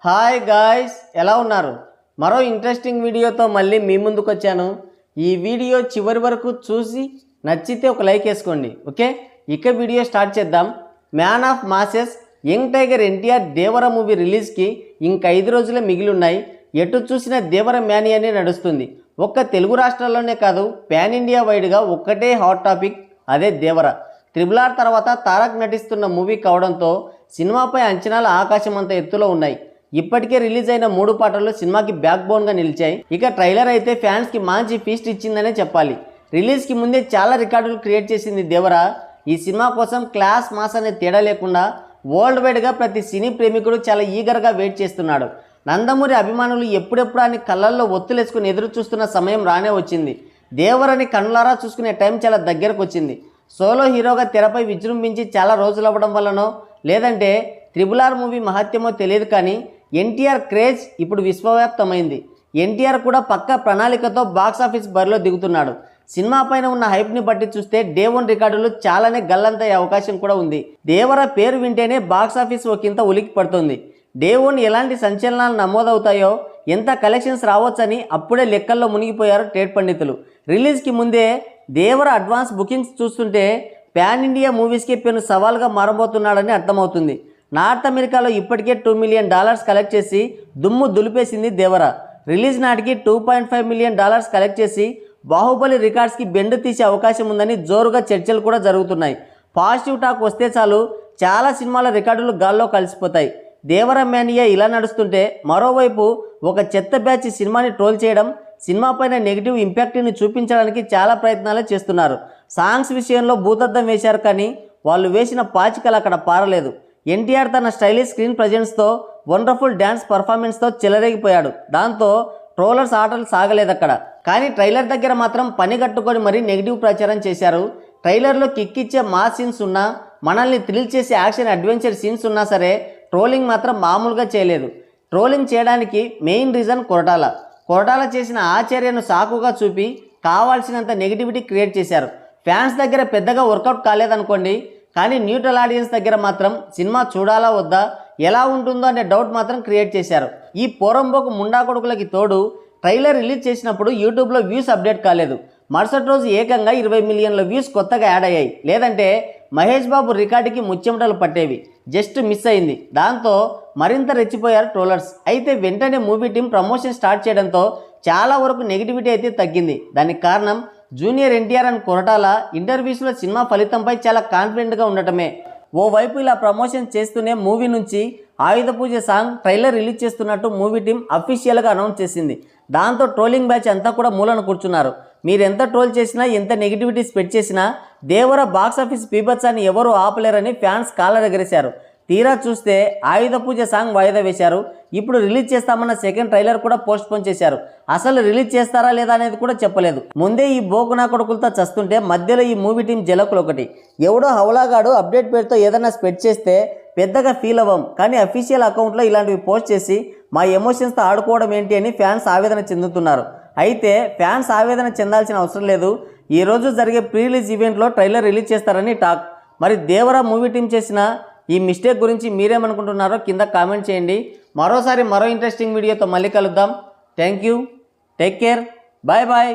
Hi guys, ఎలా ఉన్నారు? మరో ఇంట్రెస్టింగ్ వీడియోతో మళ్ళీ మీ ముందుకు వచ్చాను. ఈ వీడియో చివరి వరకు చూసి నచ్చితే ఒక లైక్ వేసుకోండి. ఓకే, ఇక వీడియో స్టార్ట్ చేద్దాం. Man of masses young tiger NTR Devara movie రిలీజ్కి ఇంక 5 రోజులే మిగిలి ఉన్నాయి. ఎటు చూసినా దేవర మ్యానియానే నడుస్తుంది. ఒక్క తెలుగు రాష్ట్రాల్లోనే కాదు, పాన్ ఇండియా వైడ్గా ఒక్కటే హాట్ టాపిక్, అదే దేవర. RRR తర్వాత తారక్ నటిస్తున్న మూవీ కావడంతో సినిమాపై అంచనాలు ఆకాశమంత ఎత్తులో ఉన్నాయి. ఇప్పటికే రిలీజ్ అయిన 3 పాటలు సినిమాకి బ్యాక్ బోన్గా నిలిచాయి. ఇక ట్రైలర్ అయితే ఫ్యాన్స్కి మంచి ఫీస్ట్ ఇచ్చిందనే చెప్పాలి. రిలీజ్కి ముందే చాలా రికార్డులు క్రియేట్ చేసింది దేవర. ఈ సినిమా కోసం క్లాస్ మాస్ అనే తేడా లేకుండా వరల్డ్ వైడ్గా ప్రతి సినీ ప్రేమికుడు చాలా ఈగర్గా వెయిట్ చేస్తున్నాడు. నందమూరి అభిమానులు ఎప్పుడెప్పుడు అని కళ్ళల్లో ఒత్తులేసుకుని ఎదురు చూస్తున్న సమయం రానే వచ్చింది. దేవరని కన్నులారా చూసుకునే టైం చాలా దగ్గరకు వచ్చింది. సోలో హీరోగా తెరపై విజృంభించి చాలా రోజులు అవ్వడం వల్లనో లేదంటే RRR మూవీ మహత్యమో తెలియదు, కానీ ఎన్టీఆర్ క్రేజ్ ఇప్పుడు విశ్వవ్యాప్తమైంది. ఎన్టీఆర్ కూడా పక్కా ప్రణాళికతో బాక్సాఫీస్ బరిలో దిగుతున్నాడు. సినిమా పైన ఉన్న హైప్ని బట్టి చూస్తే డే 1 రికార్డులు చాలానే గల్లంతయ్యే అవకాశం కూడా ఉంది. దేవర పేరు వింటేనే బాక్సాఫీస్ ఒకంత ఉలికి పడుతుంది. డే 1 ఎలాంటి సంచలనాలు నమోదవుతాయో, ఎంత కలెక్షన్స్ రావచ్చని అప్పుడే లెక్కల్లో మునిగిపోయారు ట్రేడ్ పండితులు. రిలీజ్కి ముందే దేవర అడ్వాన్స్ బుకింగ్స్ చూస్తుంటే పాన్ ఇండియా మూవీస్కి పెను సవాల్గా మారబోతున్నాడని అర్థమవుతుంది. నార్త్ అమెరికాలో ఇప్పటికే $2 మిలియన్ కలెక్ట్ చేసి దుమ్ము దులిపేసింది దేవర. రిలీజ్ నాటికి $2.5 మిలియన్ కలెక్ట్ చేసి బాహుబలి రికార్డ్స్కి బెండు తీసే అవకాశం ఉందని జోరుగా చర్చలు కూడా జరుగుతున్నాయి. పాజిటివ్ టాక్ వస్తే చాలు, చాలా సినిమాల రికార్డులు గాల్లో కలిసిపోతాయి. దేవర మ్యానియా ఇలా నడుస్తుంటే మరోవైపు ఒక చెత్త బ్యాచ్ సినిమాని ట్రోల్ చేయడం, సినిమా పైన నెగిటివ్ ఇంపాక్ట్ని చూపించడానికి చాలా ప్రయత్నాలు చేస్తున్నారు. సాంగ్స్ విషయంలో భూతద్దం వేశారు, కానీ వాళ్ళు వేసిన పాచికలు అక్కడ పారలేదు. ఎన్టీఆర్ తన స్టైలిష్ స్క్రీన్ ప్రజెన్స్తో, వండర్ఫుల్ డ్యాన్స్ పర్ఫార్మెన్స్తో చెలరేగిపోయాడు. దాంతో ట్రోలర్స్ ఆటలు సాగలేదు అక్కడ. కానీ ట్రైలర్ దగ్గర మాత్రం పని కట్టుకొని మరీ నెగిటివ్ ప్రచారం చేశారు. ట్రైలర్లో కిక్ ఇచ్చే మాస్ సీన్స్ ఉన్నా, మనల్ని థ్రిల్ చేసే యాక్షన్ అడ్వెంచర్ సీన్స్ ఉన్నా సరే ట్రోలింగ్ మాత్రం మామూలుగా చేయలేదు. ట్రోలింగ్ చేయడానికి మెయిన్ రీజన్ కొరటాల చేసిన ఆచర్యను సాకుగా చూపి కావాల్సినంత నెగిటివిటీ క్రియేట్ చేశారు. ఫ్యాన్స్ దగ్గర పెద్దగా వర్కౌట్ కాలేదనుకోండి, కానీ న్యూట్రల్ ఆడియన్స్ దగ్గర మాత్రం సినిమా చూడాలా వద్దా, ఎలా ఉంటుందో అనే డౌట్ మాత్రం క్రియేట్ చేశారు. ఈ పోరంబోకు ముండా కొడుకులకి తోడు ట్రైలర్ రిలీజ్ చేసినప్పుడు యూట్యూబ్లో వ్యూస్ అప్డేట్ కాలేదు. మరుసటి రోజు ఏకంగా 20 మిలియన్ల వ్యూస్ కొత్తగా యాడ్ అయ్యాయి. లేదంటే మహేష్ బాబు రికార్డుకి ముచ్చెమటలు పట్టేవి. జస్ట్ మిస్ అయింది. దాంతో మరింత రెచ్చిపోయారు ట్రోలర్స్. అయితే వెంటనే మూవీ టీం ప్రమోషన్ స్టార్ట్ చేయడంతో చాలా వరకు నెగిటివిటీ అయితే తగ్గింది. దానికి కారణం జూనియర్ ఎన్టీఆర్ అండ్ కొరటాల ఇంటర్వ్యూస్లో సినిమా ఫలితంపై చాలా కాన్ఫిడెంట్గా ఉండటమే. ఓవైపు ఇలా ప్రమోషన్ చేస్తూనే మూవీ నుంచి Ayudha Puja song trailer release చేస్తున్నట్టు మూవీ టీం అఫీషియల్గా అనౌన్స్ చేసింది. దాంతో ట్రోలింగ్ బ్యాచ్ అంతా కూడా మూలన కూర్చున్నారు. మీరు ఎంత ట్రోల్ చేసినా, ఎంత నెగిటివిటీ స్ప్రెడ్ చేసినా దేవర బాక్సాఫీస్ బీభత్సాన్ని ఎవరూ ఆపలేరని ఫ్యాన్స్ కాలర్ ఎగరేశారు. తీరా చూస్తే ఆయుధ పూజ సాంగ్ వాయిదా వేశారు. ఇప్పుడు రిలీజ్ చేస్తామన్న సెకండ్ ట్రైలర్ కూడా పోస్ట్ పోన్ చేశారు. అసలు రిలీజ్ చేస్తారా లేదా అనేది కూడా చెప్పలేదు. ముందే ఈ బోకునా కొడుకులతో చస్తుంటే మధ్యలో ఈ మూవీ టీం జలకులు ఒకటి. ఎవడో హౌలాగాడు అప్డేట్ పేరుతో ఏదైనా స్ప్రెడ్ చేస్తే పెద్దగా ఫీల్ అవ్వం, కానీ అఫీషియల్ అకౌంట్లో ఇలాంటివి పోస్ట్ చేసి మా ఎమోషన్స్తో ఆడుకోవడం ఏంటి అని ఫ్యాన్స్ ఆవేదన చెందుతున్నారు. అయితే ఫ్యాన్స్ ఆవేదన చెందాల్సిన అవసరం లేదు. ఈరోజు జరిగే ప్రీ రిలీజ్ ఈవెంట్లో ట్రైలర్ రిలీజ్ చేస్తారని టాక్. మరి దేవర మూవీ టీం చేసిన ఈ మిస్టేక్ గురించి మీరేమనుకుంటున్నారో కింద కామెంట్ చేయండి. మరో ఇంట్రెస్టింగ్ వీడియోతో మళ్ళీ కలుద్దాం. Thank you, take care, bye bye.